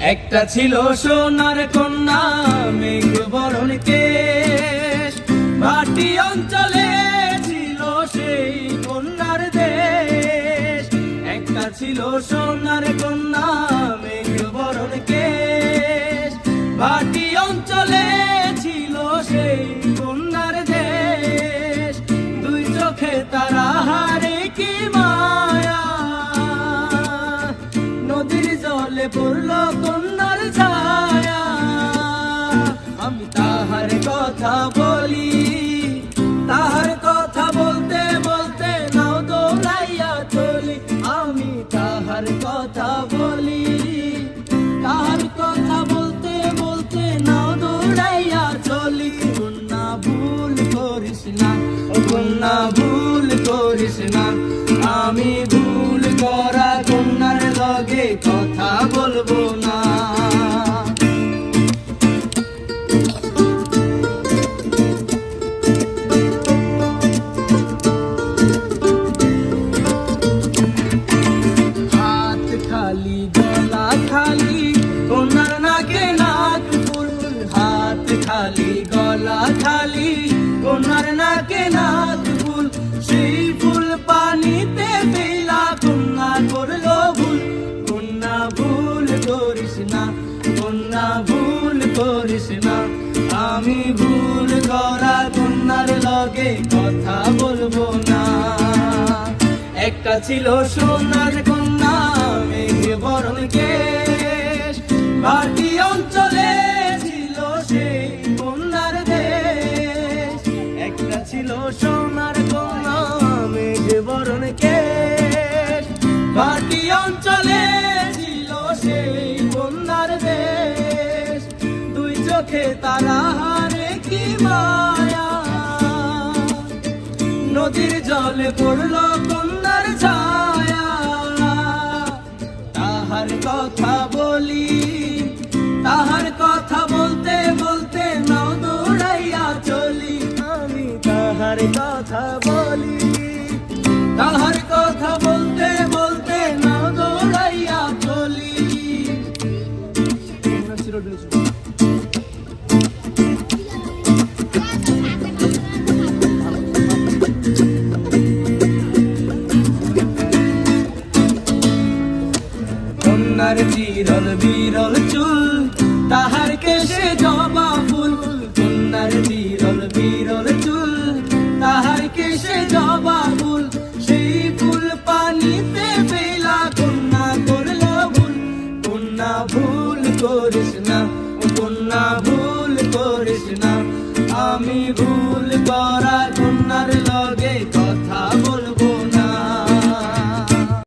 একটা ছিল সোনার কন্যা মেঘ বরণ কেশ, ভাটি অঞ্চলে ছিল সেই কন্যার দেশ। একটা ছিল সোনার কন্যা মেঘ বরণ কেশ, ভাটি অঞ্চলে ছিল সেই কন্যার দেশ। দুই চোখে তারা হারে কি মায়া, নদীর জলে পড়ল কন্যার ছায়া। আমি তাহার কথা বলি, তাহার কথা বলতে বলতে নাও দৌড়াইয়া চলি। আমি তাহার কথা বলি, তাহার কথা বলতে বলতে নাও দৌড়াইয়া চলি। কন্যা ভুল করিস না, ও কন্যা ভুল করিস না, আমি ভুল করা কন্যার লগে কথা বলবো না। হাত খালি গলা খালি কন্যার নাকে নাক ফুল, হাত খালি গলা খালি কন্যার নাকে নাক ফুল। সেই ফুল পানিতে ফেলা কন্যা করলো ভুল। কন্যা ভুল করিস না, কন্যা ভুল করিস না, আমি ভুল করা কন্যার লগে কথা বলবো না। একটা ছিল সোনার কন্যা মেঘ বরণ কেশ, ভাটি অঞ্চলে ছিল সেই কন্যার দেশ। একটা ছিল সোনার কন্যা মেঘ বরণ কেশ, ভাটি অঞ্চলে ছিল সেই কন্যার দেশ। দুই চোখে তারা হারে কি মায়া, নদীর জলে পড়ল কন্যার ছায়া। তাহার কথা বলি, তাহার কথা বলতে বলতে নাও দৌড়াইয়া চলি। আমি তাহার কথা বলি, তাহার কথা বলতে বলতে নাও দৌড়াইয়া চলি। কন্যার বিরল বিরল চুল, তাহার কেশে জবা ফুল। কন্যার বিরল বিরল চুল, তাহার কেশে জবা ফুল। সেই ফুল পানিতে ফেলা কন্যা করল ভুল। কন্যা ভুল করিস না, কন্যা ভুল করিস না, আমি ভুল করা কন্যার লগে